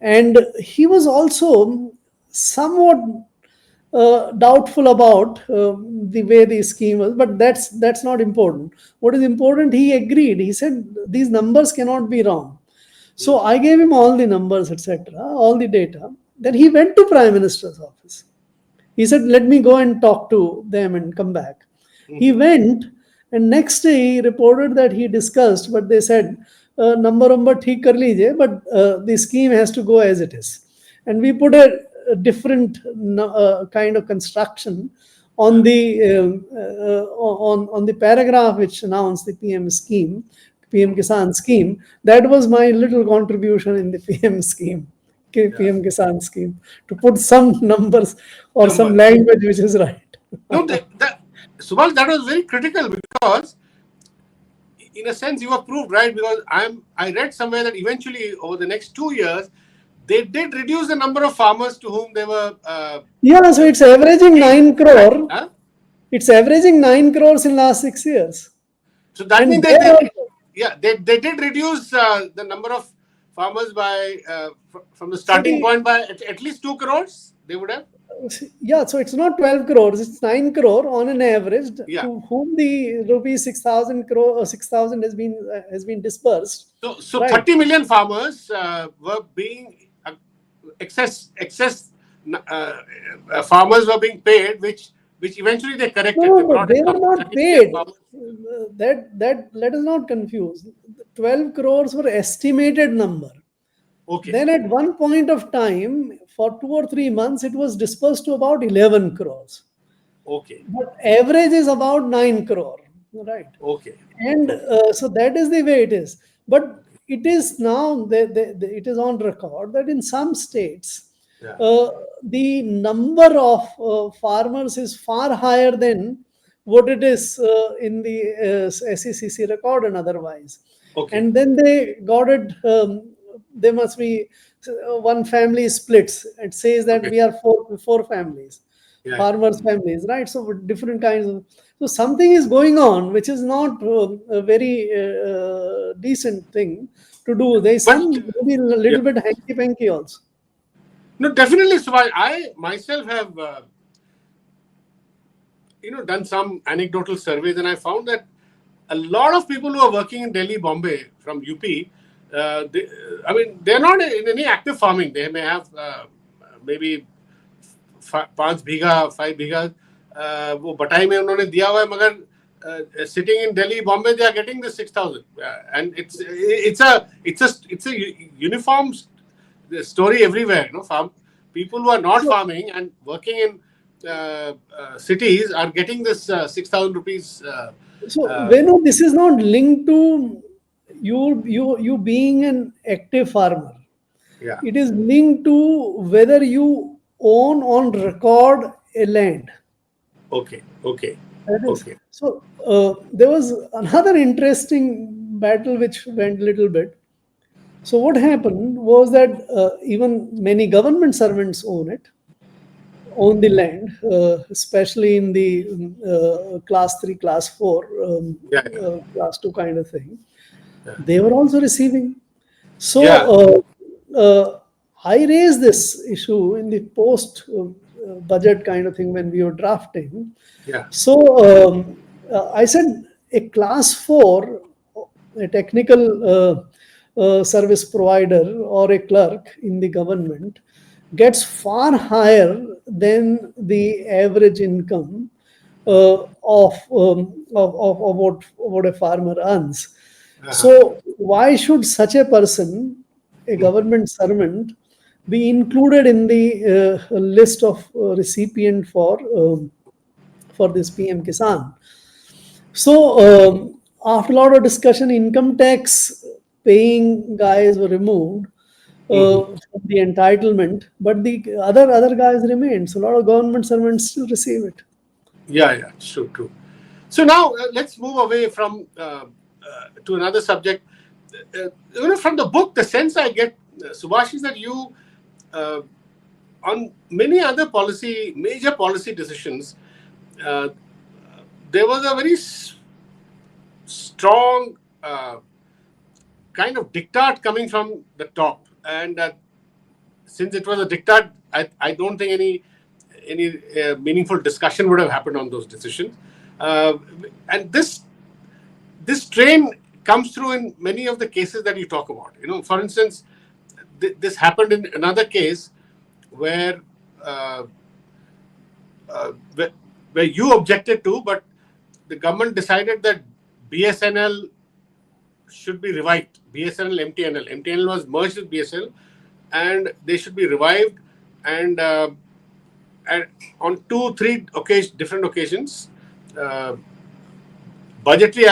[SPEAKER 1] And he was also somewhat doubtful about the way the scheme was, but that's not important. What is important, he agreed. He said, these numbers cannot be wrong. So I gave him all the numbers, etc., all the data. Then he went to Prime Minister's office. He said, let me go and talk to them and come back. He went, and next day he reported that he discussed, but they said, number theek kar lijiye, but the scheme has to go as it is. And we put a different kind of construction on the paragraph which announced the PM Kisan scheme. That was my little contribution in the PM Kisan scheme, to put some numbers or some language which is right.
[SPEAKER 2] No, Subhash, that was very critical because, in a sense, you were proved right, because I read somewhere that eventually over the next 2 years they did reduce the number of farmers to whom they were.
[SPEAKER 1] Yeah, so it's averaging 9 crore.
[SPEAKER 2] Huh?
[SPEAKER 1] It's averaging 9 crores in last 6 years.
[SPEAKER 2] So that means
[SPEAKER 1] And
[SPEAKER 2] they
[SPEAKER 1] there
[SPEAKER 2] did,
[SPEAKER 1] also,
[SPEAKER 2] they did reduce the number of farmers by from the
[SPEAKER 1] so
[SPEAKER 2] starting point by at least 2 crores. They would have.
[SPEAKER 1] yeah, so it's not 12 crores, it's 9 crore on an average,
[SPEAKER 2] Yeah.
[SPEAKER 1] to whom the rupees 6,000 crore or 6,000 has been dispersed.
[SPEAKER 2] So
[SPEAKER 1] Right.
[SPEAKER 2] 30 million farmers were being excess farmers were being paid, which eventually they corrected.
[SPEAKER 1] No,
[SPEAKER 2] They
[SPEAKER 1] no,
[SPEAKER 2] brought
[SPEAKER 1] they
[SPEAKER 2] it
[SPEAKER 1] were
[SPEAKER 2] down to
[SPEAKER 1] not
[SPEAKER 2] 30 million
[SPEAKER 1] paid.
[SPEAKER 2] farmers.
[SPEAKER 1] That let us not confuse. 12 crores were estimated number.
[SPEAKER 2] Okay.
[SPEAKER 1] Then at one point of time, for 2 or 3 months, it was dispersed to about 11 crores.
[SPEAKER 2] Okay.
[SPEAKER 1] But average is about 9 crore, right?
[SPEAKER 2] Okay.
[SPEAKER 1] And so that is the way it is. But it is now, it is on record that in some states,
[SPEAKER 2] Yeah.
[SPEAKER 1] the number of farmers is far higher than what it is in the SECC record and otherwise.
[SPEAKER 2] Okay.
[SPEAKER 1] And then they got it, there must be one family splits. It says that
[SPEAKER 2] Okay.
[SPEAKER 1] we are four families,
[SPEAKER 2] Yeah.
[SPEAKER 1] farmers' families, right? So different kinds of. So something is going on, which is not a very decent thing to do. There is
[SPEAKER 2] But
[SPEAKER 1] some maybe a little
[SPEAKER 2] yeah.
[SPEAKER 1] bit hanky-panky also.
[SPEAKER 2] No, definitely, Subhash. I myself have done some anecdotal surveys, and I found that a lot of people who are working in Delhi, Bombay from UP, they're not in any active farming. They may have maybe 5 बीघा 5 बीघा वो बटाई में उन्होंने दिया हुआ है, मगर sitting in Delhi, Bombay, they are getting the 6,000, and it's a uniform story everywhere. Farm people who are not farming and working in cities are getting this 6,000 rupees.
[SPEAKER 1] So Venu, this is not linked to you being an active farmer.
[SPEAKER 2] Yeah.
[SPEAKER 1] It is linked to whether you own on record a land.
[SPEAKER 2] Okay.
[SPEAKER 1] That is.
[SPEAKER 2] Okay.
[SPEAKER 1] So there was another interesting battle which went a little bit. So what happened was that even many government servants own the land, especially in the class 3, class 4, class 2 kind of thing.
[SPEAKER 2] Yeah.
[SPEAKER 1] They were also receiving. So I raised this issue in the post budget kind of thing when we were drafting.
[SPEAKER 2] Yeah.
[SPEAKER 1] So I said a class 4, a technical service provider or a clerk in the government gets far higher than the average income of what a farmer earns. So why should such a person, a government servant, be included in the list of recipient for this PM Kisan? So after a lot of discussion, income tax paying guys were removed from the entitlement, but the other guys remained. So a lot of government servants still receive it.
[SPEAKER 2] Yeah, true. So now let's move away from to another subject. From the book, the sense I get, Subhash, is that you, on many other major policy decisions, there was a very strong kind of diktat coming from the top, and since it was a diktat, I don't think any meaningful discussion would have happened on those decisions. And this strain comes through in many of the cases that you talk about. For instance, this happened in another case where you objected to, but the government decided that BSNL should be revived. BSNL, MTNL. MTNL was merged with BSNL, and they should be revived. And on 2-3 different occasions, budgetary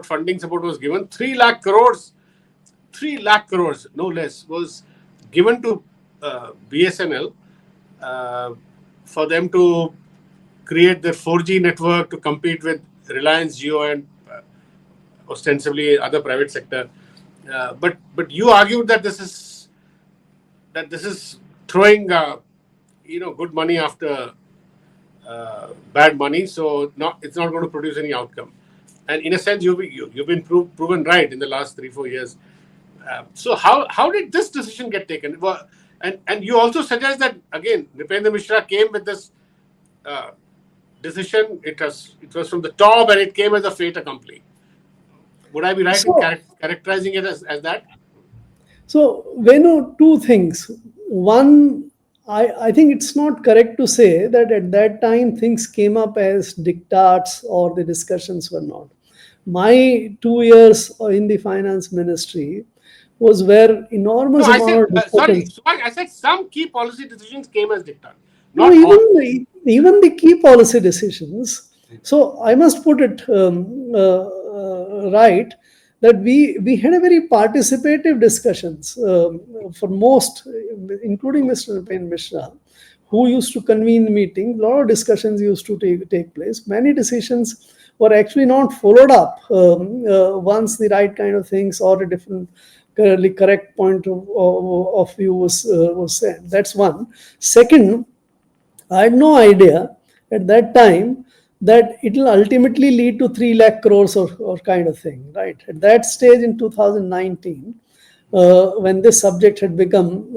[SPEAKER 2] funding support was given. 3 lakh crores, no less, was given to BSNL for them to create their 4G network to compete with Reliance Jio and ostensibly other private sector. But you argued that this is throwing good money after bad money, so it's not going to produce any outcome. And in a sense, you've been proven right in the last 3-4 years. So how did this decision get taken? Well, and you also suggest that again, Nipendra Mishra came with this decision. It was from the top, and it came as a fait accompli. Would I be right in characterizing it as that?
[SPEAKER 1] So, Venu, two things. One, I think it's not correct to say that at that time things came up as diktats or the discussions were not. My 2 years in the finance ministry was where enormous amount of discussions.
[SPEAKER 2] Sorry, I said some key policy decisions came as diktat.
[SPEAKER 1] No, even the key policy decisions. So I must put it right that we had a very participative discussions for most, including Mr. Nipendra Mishra, who used to convene the meeting. A lot of discussions used to take place. Many decisions were actually not followed up once the right kind of things or a different correct point of view was said. That's one. Second, I had no idea at that time that it will ultimately lead to 3 lakh crores or kind of thing, right? At that stage in 2019, when this subject had become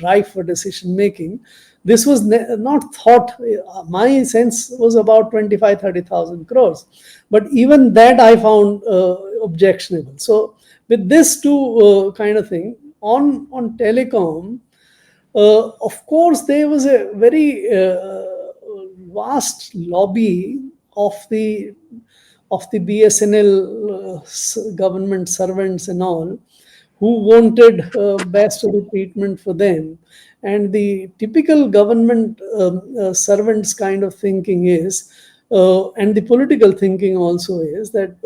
[SPEAKER 1] ripe for decision making, this was not thought, my sense was about 25-30,000 crores. But even that I found objectionable. So with this two kind of thing, on telecom, of course, there was a very vast lobby of the BSNL government servants and all, who wanted best of the treatment for them. And the typical government servants kind of thinking is, and the political thinking also is that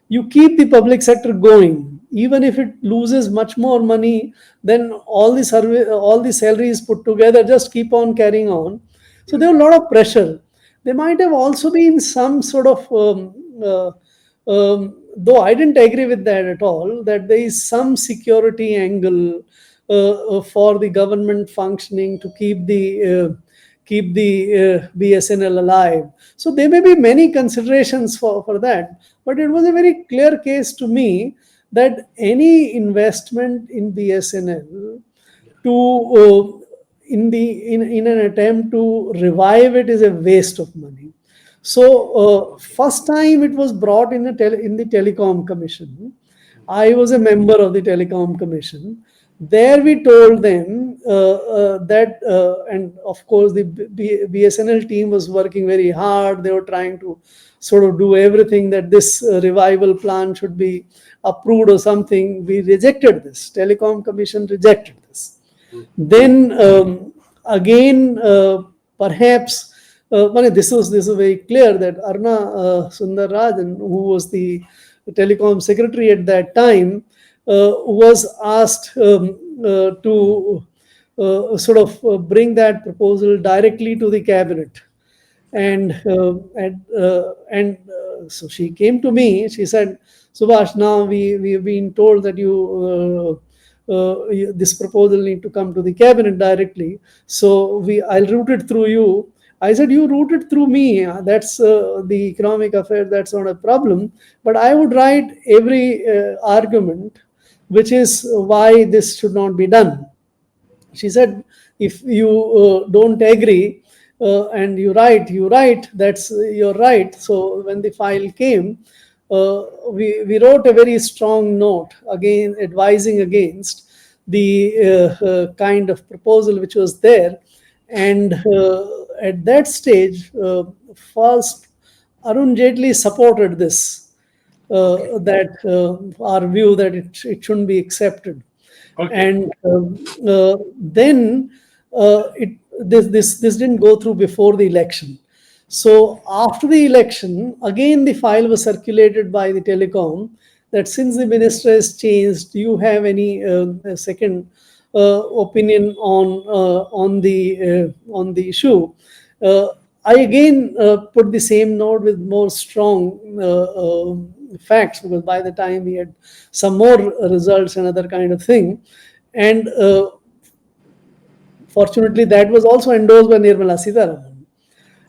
[SPEAKER 1] you keep the public sector going, even if it loses much more money, then all the salaries put together just keep on carrying on. So there was a lot of pressure. There might have also been some sort of, though I didn't agree with that at all, that there is some security angle for the government functioning to keep the BSNL alive. So there may be many considerations for that, but it was a very clear case to me that any investment in BSNL to in an attempt to revive it is a waste of money. So first time it was brought in the Telecom Commission. I was a member of the Telecom Commission. There we told them that, and of course the BSNL team was working very hard. They were trying to sort of do everything that this revival plan should be approved or something. We rejected this. Telecom Commission rejected this. Then again, perhaps, this is very clear that Arna Sundar Rajan, who was the Telecom Secretary at that time, was asked to sort of bring that proposal directly to the cabinet, and so she came to me. She said, "Subhash, now we have been told that this proposal need to come to the cabinet directly. So I'll route it through you." I said, "You route it through me. That's the economic affair. That's not a problem. But I would write every argument, which is why this should not be done." She said, "If you don't agree and you write. That's you're right." So when the file came, we wrote a very strong note again advising against the kind of proposal which was there. And at that stage, first Arun Jaitley supported this, that our view that it shouldn't be accepted. Okay. And then this didn't go through before the election. So after the election, again the file was circulated by the Telecom that since the minister has changed, do you have any second opinion on the issue? I again put the same note with more strong facts, because by the time we had some more results and other kind of thing, and fortunately that was also endorsed by Nirmala Sitharaman.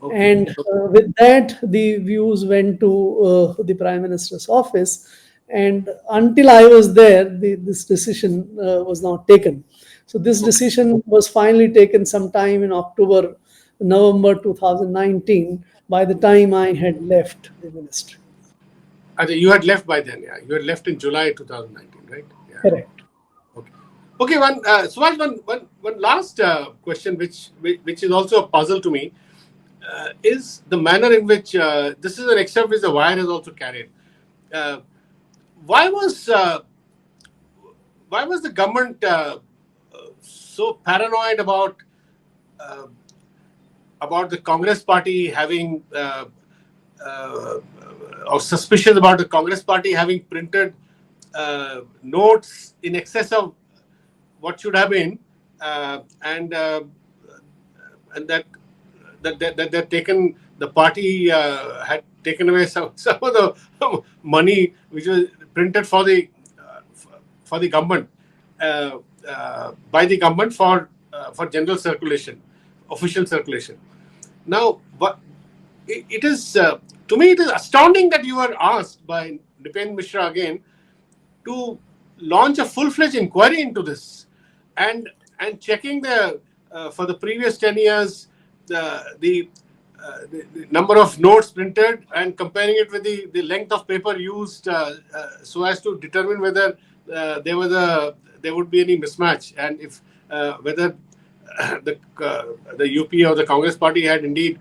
[SPEAKER 2] Okay.
[SPEAKER 1] And with that, the views went to the Prime Minister's office. And until I was there, this decision was not taken. So this
[SPEAKER 2] Okay.
[SPEAKER 1] decision was finally taken sometime in October, November 2019, by the time I had left the ministry.
[SPEAKER 2] You had left by then, yeah. You had left in July 2019, right? Yeah.
[SPEAKER 1] Correct.
[SPEAKER 2] Okay. Okay. Subhash, one last question, which is also a puzzle to me, is the manner in which this is an excerpt which the Wire has also carried. Uh, why was the government so paranoid uh, about the Congress Party having or suspicious about the Congress Party having printed notes in excess of what should have been, and that taken the party had taken away some of the money which was printed for the government by the government for general circulation, official circulation. Now, but it is to me it is astounding that you were asked by Nipen Mishra again to launch a full-fledged inquiry into this, and checking the for the previous 10 years the number of notes printed and comparing it with the length of paper used so as to determine whether there would be any mismatch, and if whether the UP or the Congress Party had indeed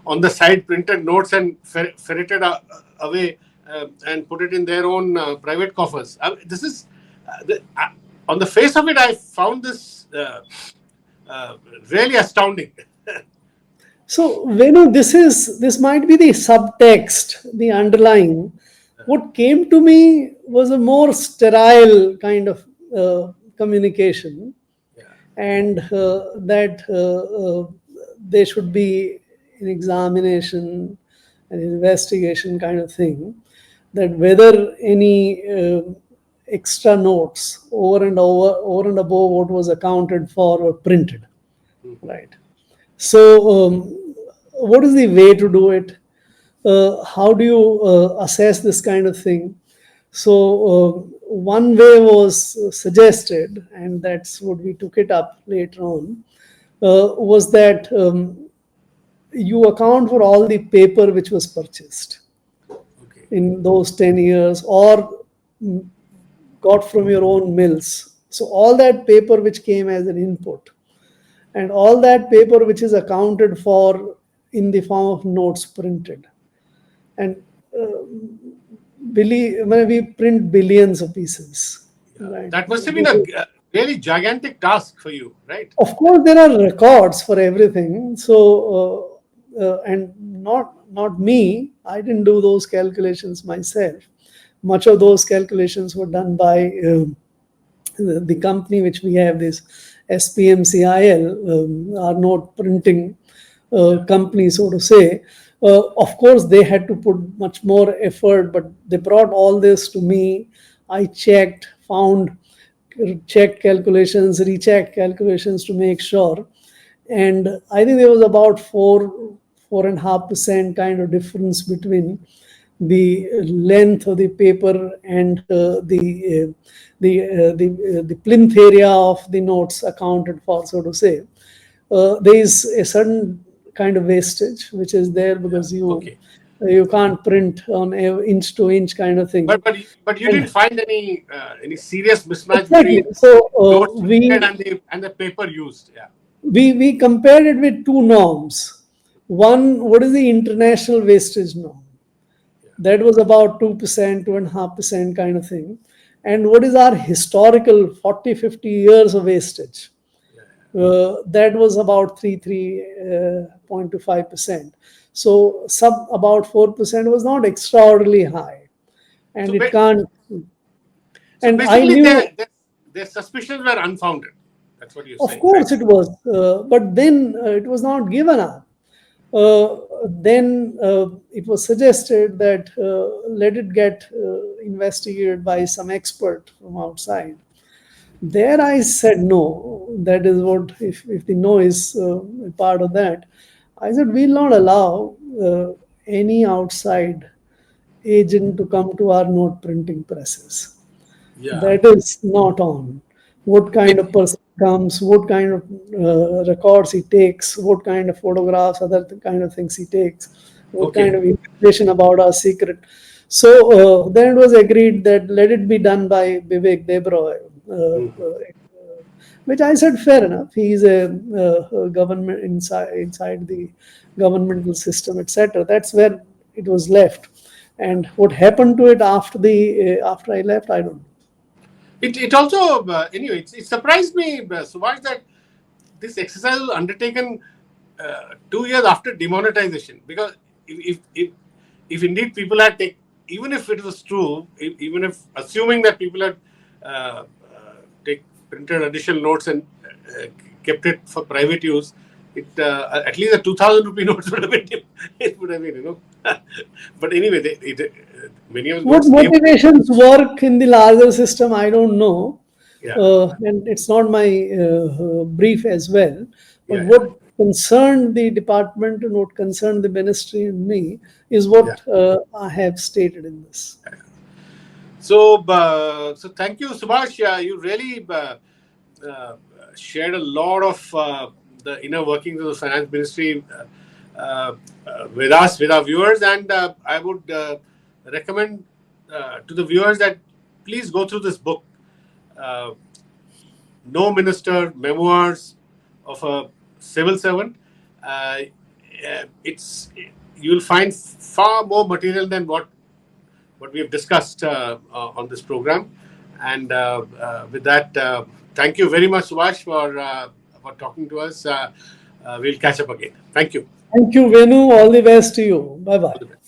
[SPEAKER 2] on the side printed notes and ferreted away and put it in their own private coffers. This is on the face of it, I found this really astounding.
[SPEAKER 1] So, Venu, this might be the subtext, the underlying. What came to me was a more sterile kind of communication,
[SPEAKER 2] Yeah.
[SPEAKER 1] and that there should be an examination, an investigation kind of thing, that whether any extra notes over and above what was accounted for were printed, right? So, what is the way to do it? How do you assess this kind of thing? So, one way was suggested, and that's what we took it up later on, was that you account for all the paper which was purchased
[SPEAKER 2] Okay.
[SPEAKER 1] in those 10 years, or got from your own mills. So, all that paper which came as an input, and all that paper which is accounted for in the form of notes printed. And we print billions of pieces, right?
[SPEAKER 2] That must have been a really gigantic task for you, right?
[SPEAKER 1] Of course, there are records for everything. So, and not me. I didn't do those calculations myself. Much of those calculations were done by the company which we have, this SPMCIL, our note printing company, so to say. Of course, they had to put much more effort, but they brought all this to me. I checked, checked calculations, rechecked calculations to make sure. And I think there was about 4.5% kind of difference between the length of the paper and the plinth area of the notes accounted for, so to say. There is a certain kind of wastage which is there, because
[SPEAKER 2] Okay.
[SPEAKER 1] you can't print on inch to inch kind of thing.
[SPEAKER 2] But you didn't find any serious mismatch
[SPEAKER 1] Exactly.
[SPEAKER 2] between
[SPEAKER 1] So
[SPEAKER 2] notes printed and the paper used. Yeah.
[SPEAKER 1] we compared it with two norms. One, what is the international wastage norm? That was about 2%, 2.5% kind of thing. And what is our historical 40, 50 years of wastage? That was about 3.25%. So about 4% was not extraordinarily high. And
[SPEAKER 2] So,
[SPEAKER 1] it can't.
[SPEAKER 2] so
[SPEAKER 1] And I
[SPEAKER 2] basically,
[SPEAKER 1] knew,
[SPEAKER 2] their suspicions were unfounded. That's what you're
[SPEAKER 1] of
[SPEAKER 2] saying, right?
[SPEAKER 1] course it was, but then it was not given up. Then it was suggested that let it get investigated by some expert from outside. There I said no. That is what, if the no is a part of that, I said we'll not allow any outside agent to come to our note printing presses.
[SPEAKER 2] Yeah.
[SPEAKER 1] That is not on. What kind of person comes, what kind of records he takes, what kind of photographs, other kind of things he takes, what kind
[SPEAKER 2] Okay.
[SPEAKER 1] of information about our secret. So then it was agreed that let it be done by Vivek Debroy, which I said fair enough. He is a government inside the governmental system, etc. That's where it was left. And what happened to it after I left, I don't know.
[SPEAKER 2] It also anyway. It surprised me, Subhash, that this exercise was undertaken 2 years after demonetization. Because if indeed people had taken, even if it was true, even if assuming that people had uh, take printed additional notes and kept it for private use, it at least a 2,000 rupee notes would have been it would have been, But anyway, many of the
[SPEAKER 1] What
[SPEAKER 2] notes came.
[SPEAKER 1] motivations work in the larger system, I don't know.
[SPEAKER 2] Yeah,
[SPEAKER 1] And it's not my brief as well. But
[SPEAKER 2] yeah, yeah,
[SPEAKER 1] what concerned the department and what concerned the ministry and me is
[SPEAKER 2] yeah.
[SPEAKER 1] what I have stated in this.
[SPEAKER 2] So thank you, Subhash. You really uh, shared a lot of the inner workings of the finance ministry with us, with our viewers, and I would recommend to the viewers that please go through this book, uh, No Minister: Memoirs of a Civil Servant. It's You will find far more material than what we have discussed on this program. And with that, thank you very much, Subhash, for talking to us. We'll catch up again. Thank you.
[SPEAKER 1] Thank you, Venu. All the best to you. Bye bye.